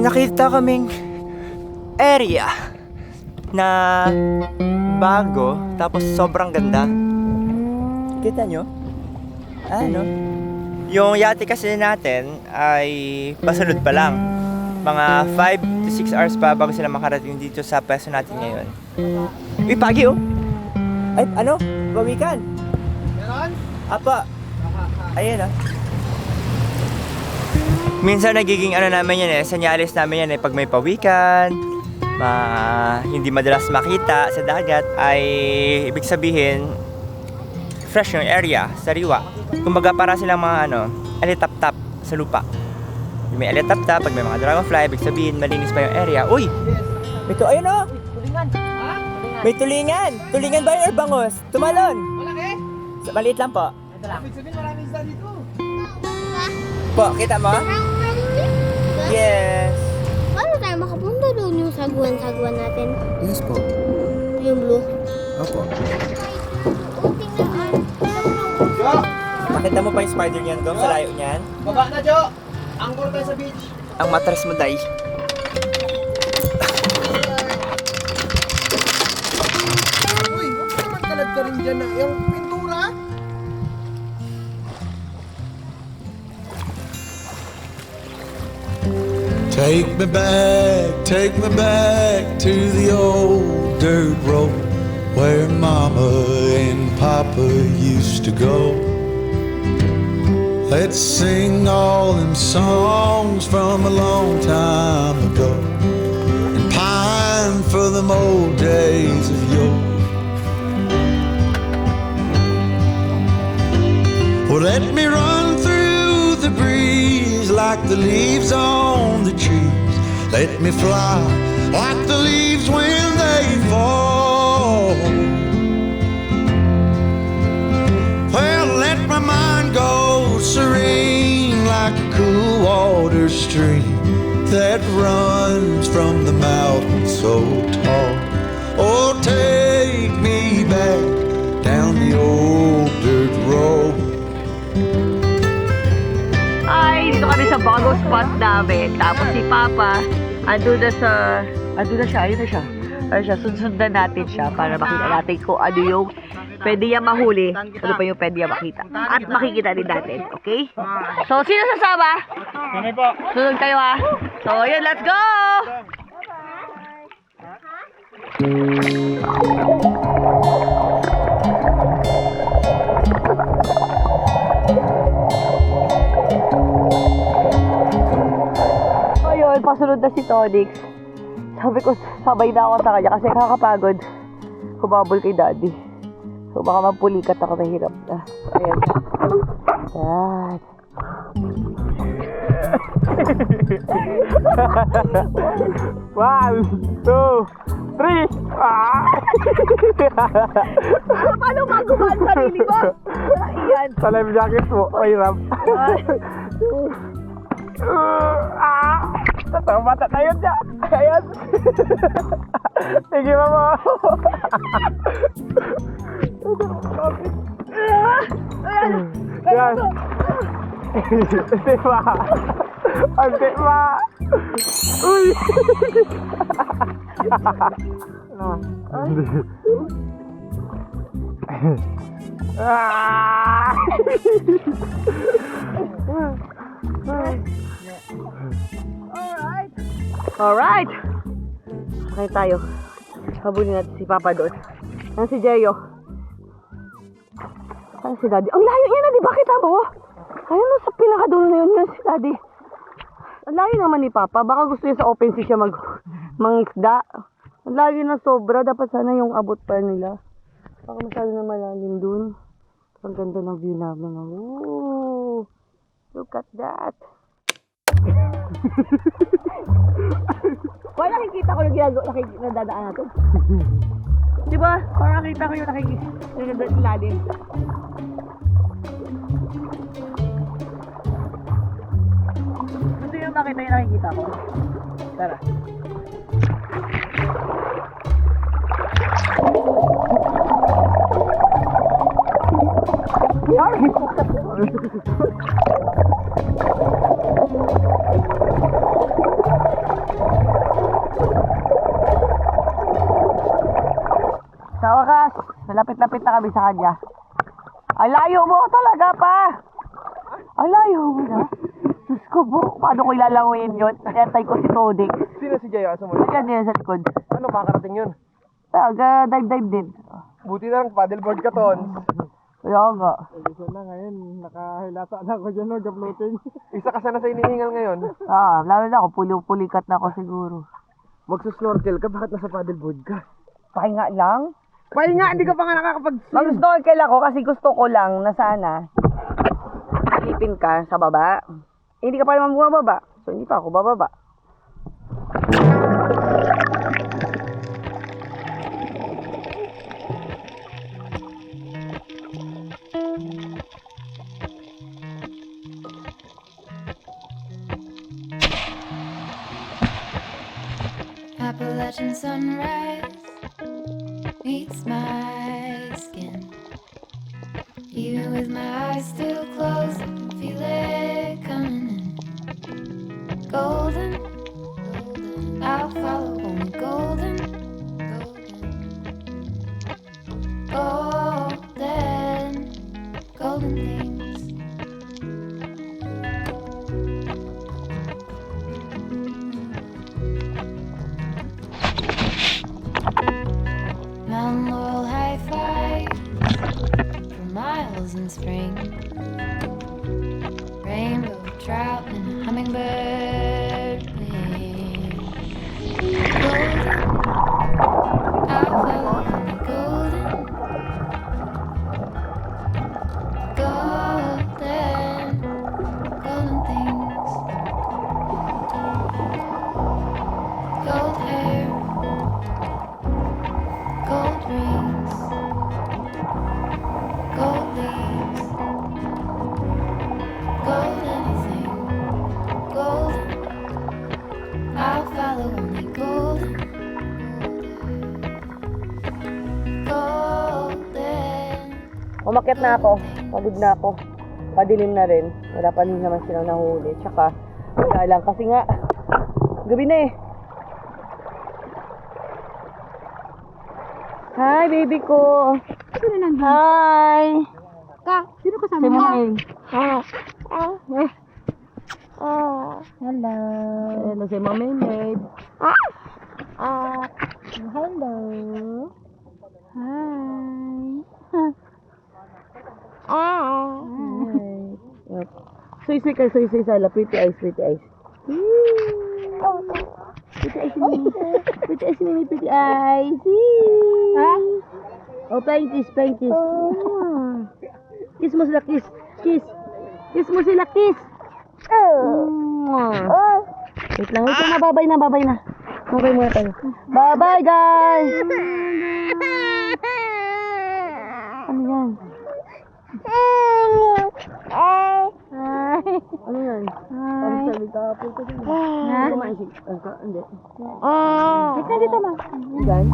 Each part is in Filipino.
nakita kaming area na bago, tapos sobrang ganda. Kita nyo? Ano? Yung yate kasi natin ay pasunod pa lang. Mga 5 to 6 hours pa bago sila makarating dito sa pwesto natin ngayon. Uy, pagi oh! Ay, ano? Bawikan! Meron? Apa! Ayan ah. Minsan nagiging ano namin yan senyalis namin yan pag may pawikan, hindi madalas makita sa dagat, ay ibig sabihin fresh yung area, sariwa. Kumbaga para silang mga alitap-tap sa lupa. May alitap-tap, pag may mga dragonfly, ibig sabihin malinis pa yung area. Uy! Ayun oh! Tulingan. Ha? May tulingan! Tulingan ba yun or bangus? Tumalon! Malaki? Maliit lang po. Ibig sabihin maraming isda dito. Po, kita mo? Yes! Paano tayo makapunta doon yung saguan-saguan natin? Yes po. Yung blue? Opo. Jo! Nakita mo pa yung spider niyan doon sa layo niyan? Baba na, Jo! Angkor tayo sa beach. Ang matras mo, Day. Uy, huwag ka naman kalad ka rin dyan na. Yung pintura. Take me back to the old dirt road where Mama and Papa used to go. Let's sing all them songs from a long time ago and pine for them old days of yore. Well, let me run through the breeze like the leaves on the trees. Let me fly like the leaves when they fall. Well, let my mind go serene like a cool water stream that runs from the mountain so tall. Oh, take me back down the old dirt road. Ay, dito kami sa bagong spot namin. Tapos si Papa, andun na siya, ayun na siya. Ayun siya, sundan natin siya para makita natin kung ano yung pwede niya mahuli, ano pa yung pwede niya makita. At makikita din natin, okay? So, sino sasama? Kami po. Sunod kayo ha. So, yun, let's go! Ayun, pasunod na si Tonix. Sabi ko, sabay na ako sa kanya kasi kakapagod. Humabol kay Daddy. So baka mapulikat ako, mahirap na. Ayan. Yan. One, two, three! Paano magawa ang sarili mo? Ayan. Sa life jacket mo, mahirap. Mata tayo dyan. Ayan. Sige, mama. Ayan. Ante pa. Ante pa. Uy. Alright. Sakay tayo. Habulin natin si Papa doon. Yan si Jeyo. Saan si Daddy? Ang layo niya na, di ba? Kita mo? Ayun sa pinakadulo na yun si Daddy. Ang layo naman ni Papa. Baka gusto niya sa open sea siya mangisda. Ang layo na sobra. Dapat sana yung abot pa nila. Baka masyado na malalim dun. Ang ganda ng view namin. Ooh, look at that. Wala, nakikita ko yung nadadaan natin. Diba? Parang nakita ko yung ilalim. Gusto yung makita yung nakikita ko. Tara. So, lapit-lapit na kami sa kanya. Ang layo mo talaga pa! Ang layo mo na. Diyos ko po, paano ko ilalanguin yun? Yantay ko si Todix. Sino si Jayo? Asa mo? Yan yan sa likod. Ano, makakarating yun? Dive-dive din. Buti na lang, paddleboard ka, Ton. Kaya nga. Isa na ngayon, nakahilata na ako dyan, no, gaploating. Isa ka sana sa inihingal ngayon. Lalo na ako, pulikat na ako siguro. Magsusnorkel ka, bakit nasa paddleboard ka? Pahinga lang? Pahinga, hindi ka pa nga nakakapag-swim. Mag-snorkel ako kasi gusto ko lang na sana silipin ka sa baba. Hindi ka pa naman bumababa. So, hindi pa ako bababa. Appalachian sunrise meets my skin. Even with my eyes still closed, I can feel it coming in. Golden, I'll follow only golden, golden, golden things. Mountain Laurel high five for miles in spring. Rainbow trout and hummingbird wing. Golden, I'll follow only golden, golden, golden things. Gold hair, gold rings, gold leaves, gold anything, golden. I'll follow only golden, golden. Umakyat na ako. Pagod na ako. Padilim na rin. Wala pa rin naman silang nahuli. Tsaka, wala lang. Kasi nga, gabi na eh. Hi, baby ko. Hi. Sino Si Mami. Hello. Hello, si Mami Maid. Hello. Hi. Yep. Soy-soy ka, soy-soy sala. Pretty eyes, pretty eyes. Pretty eyes, Mimi. Pretty eyes, Mimi. Pretty eyes. Oh, flying kiss, flying kiss. Kiss mo sila, kiss. Kiss. Kiss mo sila, kiss. Wait lang, wait lang. Babay na, babay na. Babay muna tayo. Bye-bye, guys. Ano yan? Ano yan? Parang sabi ka, punta din. Kumain si... Hindi. Dito, dito, ma. Yan.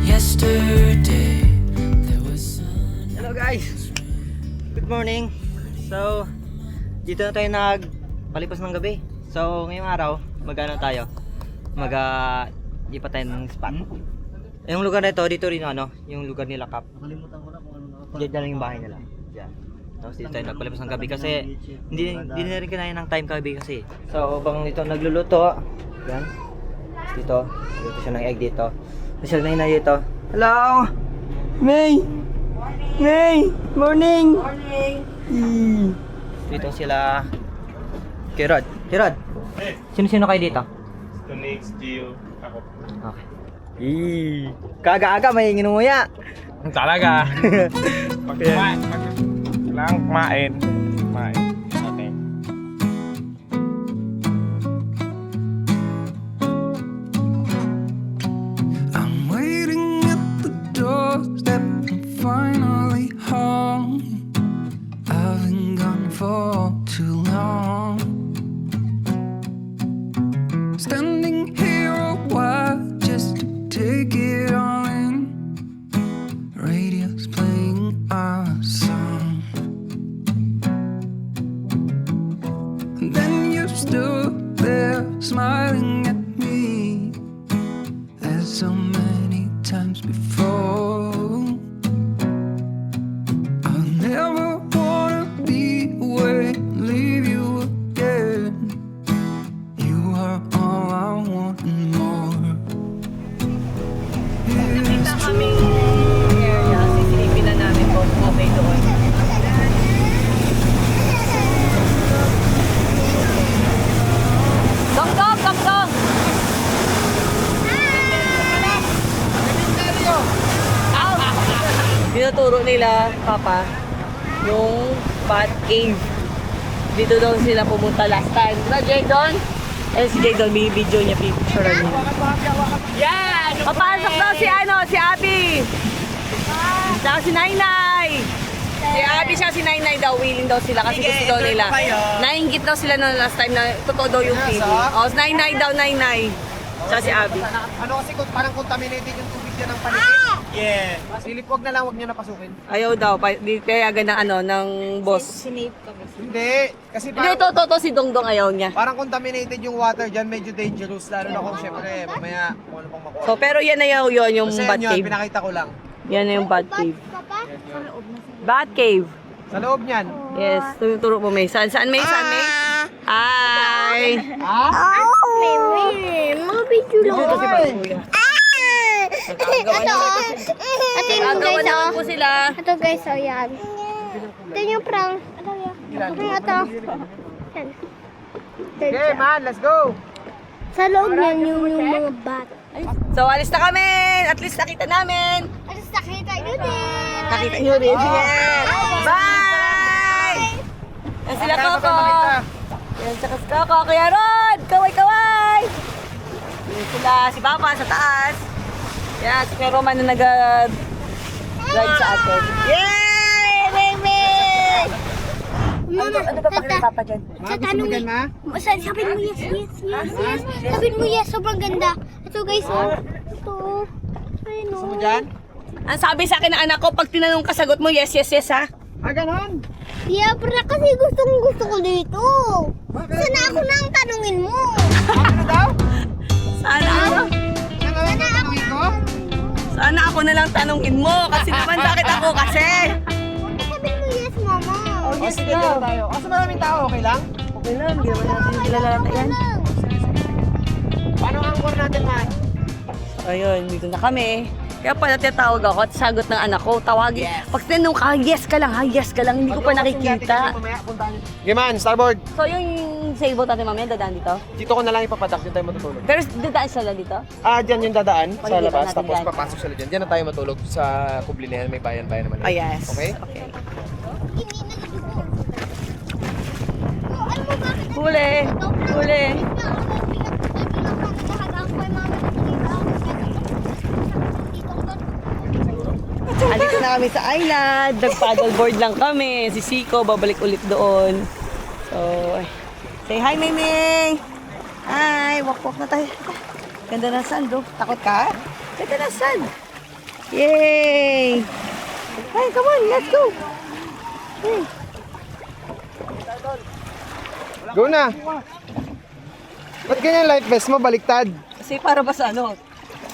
Yesterday there was sun. Hello guys! Good morning! So, dito na tayo nagpalipas ng gabi. So, ngayong araw, mag-ano tayo? Lipat tayo ng spot. Yung lugar na ito, dito rin yung lugar nila Kap. Nakalimutan ko na kung ano nakapal. Diyan lang yung bahay nila. Diyan. Tapos dito tayo nagpalipas ng gabi kasi hindi na rin kinaya ng time gabi kasi. So, bang dito nagluluto. Yan. Tapos dito, luto siya ng egg dito. Tapos siya na dito. Hello! May! May! Morning! Morning! Dito sila Kirod. Kirod! Sino-sino kayo dito? Next Gio, ako. Okay. Kaga-aga may nginunguya. Talaga. Kailangan kumain. Kumain. Okay. I'm waiting at the doorstep. I'm finally home. I've been gone for too long. Standing here a while just to take it all in. Radio's playing our song. so many times before. I'll never wanna be away, leave you again. You are all I want and more. It's Kami area, sisilipin na namin kung okay doon. Dong! Tinuturo nila, Papa, yung Bat Cave. Dito daw sila pumunta last time. Diba, Jaydon? Eh, si Jaydon, may video niya, picture niya. Yan! Papasok daw si Abby! Saka si Nainay! Si Abby siya, si Nainay daw, willing daw sila kasi gusto daw nila. Nainggit daw sila noong last time na totoo daw yung feeling. O, Nainay daw, Nainay. Saka si Abby. Ano kasi parang contaminated yung tubig dyan ng paligid. Yeah. Silip, wag na lang, wag nyo na pasukin. Ayaw daw, di kaya ng ng boss. Hindi, kasi Hindi, to, si Dongdong ayaw niya. parang contaminated yung water dyan, medyo dangerous. Lalo na kung syempre, mamaya kung ano pang makuha. So, pero yan na yung Kasi Bat yun, Cave. pinakita ko lang. Yan na yung Bat Cave. Papa? Bat Cave. Sa loob niyan. Yes, tuturo mo, May. Saan May? Hi! Mga video lang. Ito yung Gagawa guys, naman oh. po sila. Ito guys, oh, yan. Ito yung prank. Ito. Yan. Okay, man, let's go! Sa loob niyan yung mga bat. So, alis na kami! At least nakita namin! Alas nakita nyo din. Nakita nyo rin. Yes! Bye! Yan sila Coco. Yan saka si Coco. Kuya Rod! Kaway! Yan sila si Papa sa taas. Yan, si Kuya Roman na nag-ride sa atin. Yay! Baby! Mama, Ano ba pakita ni Papa dyan? sa tanong sabihin mo yes. Sabihin mo yes, sobrang ganda. Ito guys, oh. Ito. Ayun, oh. Mo dyan? Ang sabi sa akin ng anak ko, pag tinanong ka, sagot mo yes, ha? Ah, ganon! Yeah, pero kasi gusto ko dito. Sana ako na ang tanungin mo. Ano daw? Sana ako. Ano tanongin ko? Sana ako na lang tanungin mo. Kasi naman, bakit ako kasi? Sabihin mo yes, mama. Oh, yes, sige, dito tayo. Kasi maraming tao, okay lang? Okay lang, hindi naman natin kilalata yan. Paano ang score natin, man? Ayun, dito na kami. Kaya pala tinatawag ako at sagot ng anak ko, tawagin. Pag tinanong ka, yes ka lang, hindi ko pa nakikita. Okay, man, starboard. So yung sailboat natin mamaya, dadaan dito? Dito ko na lang ipapadak, dyan tayo matutulog. Pero dadaan sila dito? Ah, dyan yung dadaan sa Paligiran labas, natin tapos yan. papasok sila dyan. Dyan na tayo matulog sa kubli na yan, may bayan-bayan naman. Oh yes. Okay? Okay. Hindi nagdugo. Oh, alam mo bakit? Huli! Huli! Halika na kami sa island. Nag-paddleboard lang kami. Si Siko, babalik ulit doon. So, say hi, Miming! Hi! Walk na tayo. Ganda ng sand, oh. Takot ka? Ganda ng sand. Yay! Hey, come on, let's go! Hey. Go na! Ba't ganyan life vest mo, baliktad? Kasi para ba sa ano?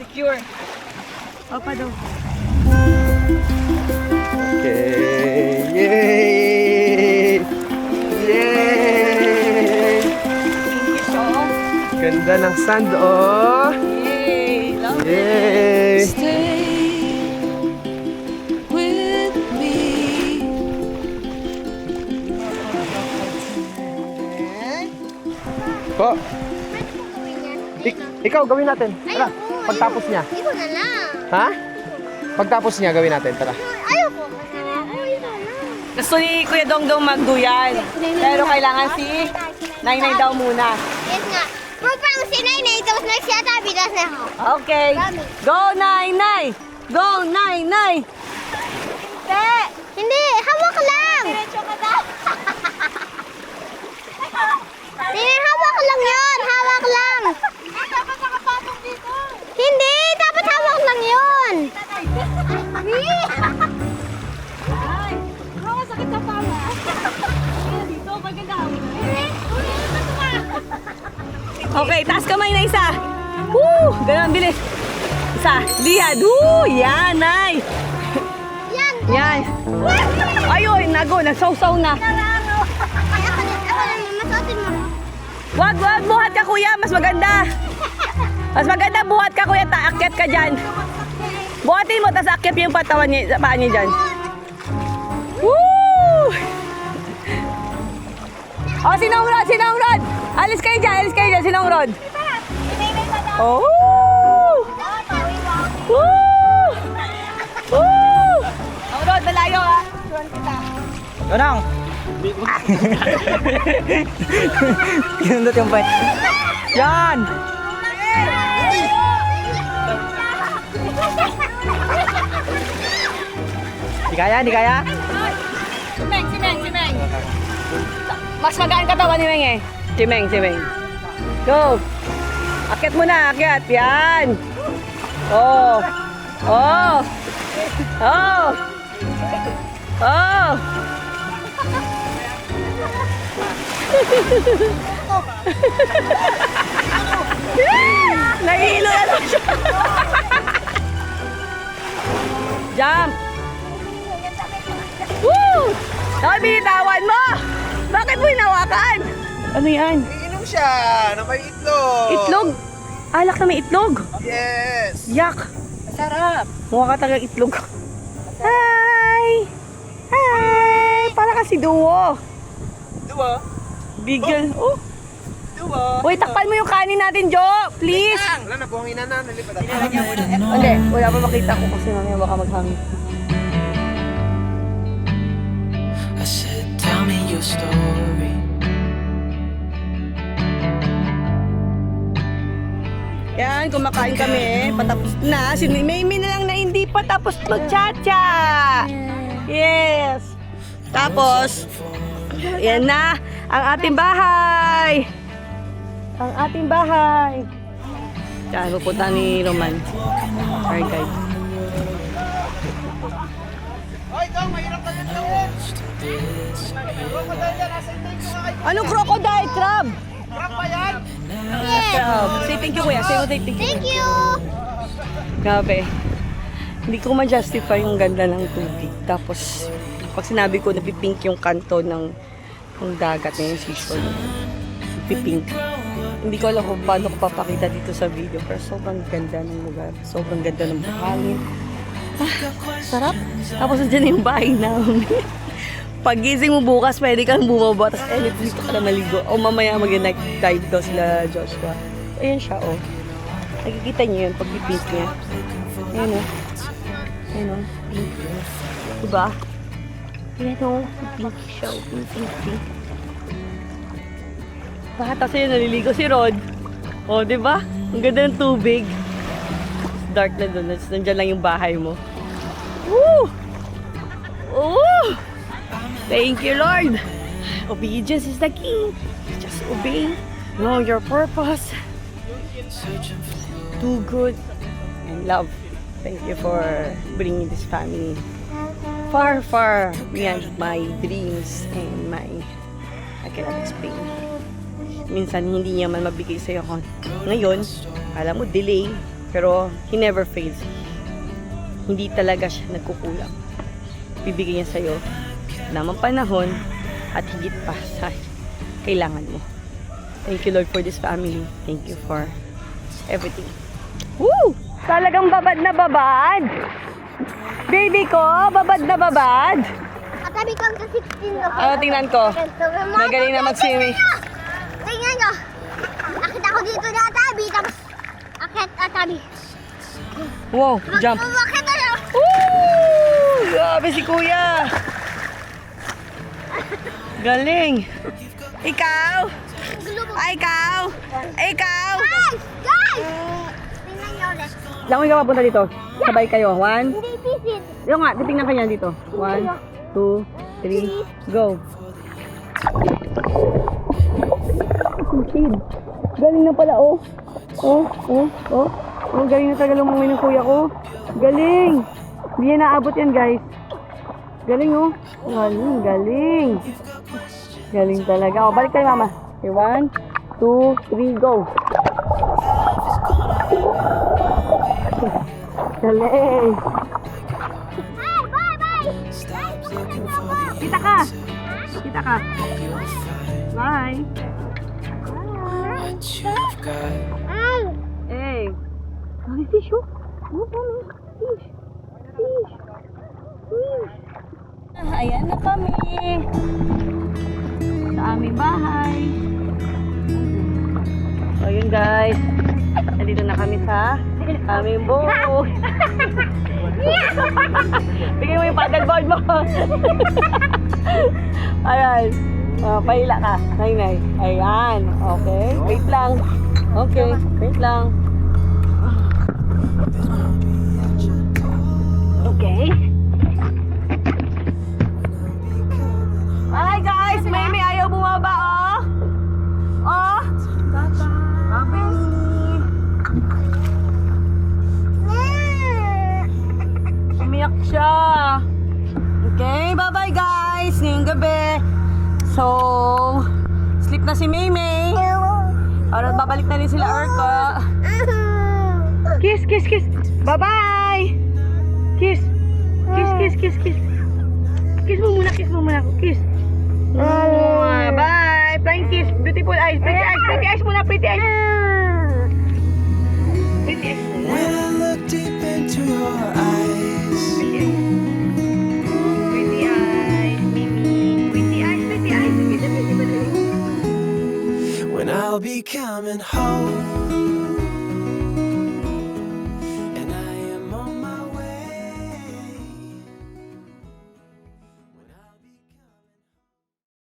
Secure. Papa daw. Okay! Yay! Yay! Ganda ng sand, oh! Yay! Love Yay! Stay with me. Po, ikaw gawin natin. Tara, pagtapos niya. Ikaw na lang. Ha? Pagtapos niya, gawin natin. Tara. Ayoko. Ayoko na lang. Gusto ni Kuya Dongdong magduyan. Pero kailangan si Nainay daw muna. Yes nga. Pero parang si Nainay, tapos nagsiyatabi, tapos na ako. Okay. Go, Nainay! Go, Nainay! Hindi, hawak lang. Diretso ka daw. Hindi, hawak lang yun. Hawak lang. Dapat nakapatong dito. Hindi, dapat hawak lang yun. Ay, sakit ka pa. Dito, maganda. Okay, taas kamay na isa. Woo! Ganun, bilis. Isa. Liad. Woo! Yan, nice. Yan. Yan. Ayun, nagsaw-saw na. Ay, ako na, masuotin mo. Wag, buhat ka kuya. Mas maganda. Mas maganda buhat ka kuya. Akyat ka dyan. Buhatin mo, tapos akyat yung patawan niya, paa niya dyan. Woo! Oh, sinong rod? Alis kayo dyan, sinong rod? Oh! Woo! Woo! Ang rod, malayo ha. Tuwan kita. Ganang! Kinundot yung point. Yan! Di kaya? Si Meng. Mas magaan katawan ni Meng eh. Si Meng. Go! Akyat mo na, akyat. Yan! Oh! Nahihilo na lang siya. Jump! Woo! Ay, binitawan mo! Bakit mo hinawakan? Ano yan? Iinom siya na may itlog. Itlog? Alak na may itlog? Yes. Yak! Sarap! Mukha ka talaga itlog. Hi! Para kasi duwo. Diba? Bigel. Oh! Diba? Uy, takpan mo yung kanin natin, Jo! Please! Wala na, buhangin na. Nalipad ako. Hindi, wala pa makita ko kasi mamaya baka maghangin. I said, tell me your story. Yan, kumakain kami. Patapos na. Si Mimi na lang na hindi pa tapos mag-cha-cha. Yes. Tapos, yan na ang ating bahay. Yan, pupunta ni Roman. Our guide. Hoy, Dong, mahirap ka lang Dong. Crocodile yan, nasa intake ko nga. Anong crocodile? Crab? Crab pa yan? Crab. Say thank you, kuya. Say mo thank you. Thank you. Grabe. Hindi ko ma-justify yung ganda ng tubig. Tapos, pag sinabi ko napipink yung kanto ng dagat na yung seashore. Napipink. Hindi ko alam kung paano ko papakita dito sa video. Pero sobrang ganda ng lugar. Sobrang ganda ng buhangin. Sarap. Tapos nandiyan yung bahay namin. Pagising mo bukas, pwede kang bumaba. Tapos dito ka na maligo. O mamaya mag-night dive daw sila Joshua. Ayan siya, oh. Nakikita niyo yun, pag-pink niya. Ayan, oh. Ayan, oh. Pink. Diba? Ayan, oh. Pink siya, oh. Pink. Tapos yun, naliligo si Rod. Oh, diba? Ang ganda ng tubig. Dark na doon. Nandiyan lang yung bahay mo. Woo! Oh! Thank you, Lord. Obedience is the key. Just obey. Know your purpose. Do good and love. Thank you for bringing this family far, far beyond my dreams and I cannot explain. Minsan hindi niya man mabigay sa'yo ko. Ngayon, alam mo, delay. Pero he never fails. Hindi talaga siya nagkukulang. Bibigyan niya sa'yo lamang panahon at higit pa sa kailangan mo. Thank you, Lord, for this family. Thank you for everything. Woo! Talagang babad na babad! Baby ko, babad na babad! Katabi ko sa 16 ako. Ano tingnan ko? Magaling na mag-swimming. Tingnan nyo. Nakita ko dito na tabi, tapos akit at tabi. Wow, jump. Bakit ano? Woo! Grabe si Kuya. Galing. Ikaw? Ikaw? Guys! Tingnan nyo ulit. Langoy ka papunta dito. Sabay kayo. 1. Hindi pisit. Yung nga, titingnan ka niya dito. 1, 2, 3, go. Kid. Galing na pala, oh. Oh, galing na talaga lumangoy ng kuya ko. Galing. Hindi yan naabot yan, guys. Galing, oh. Galing. Galing talaga. Oh, balik tayo, mama. Okay, 1, 2, 3, go. Galing. Bye! Bye! Kita ka. Kita ka. Bye. Hey. Ay, fish oh. Ano po, may fish. Fish. Fish. Ayan na kami. Sa aming bahay. So, yun guys. Nandito na kami sa aming boat. Bigyan mo yung paddleboard mo. Ayan. Pahila ka. Nay. Ayan. Okay. Wait lang. Okay. Wait lang. Okay. Hi guys! May ayaw bumaba oh! Oh! Umiyak siya. Okay, bye-bye guys. Ngayong gabi. So, sleep na si Maymay. Para babalik na rin sila Urko. Kiss, kiss, kiss. Bye-bye. Kiss. Kiss, kiss, kiss, kiss. Kiss mo muna, kiss mo muna ako. Kiss. Bye. Flying kiss. Beautiful eyes. Pretty eyes. Pretty eyes muna. Pretty eyes.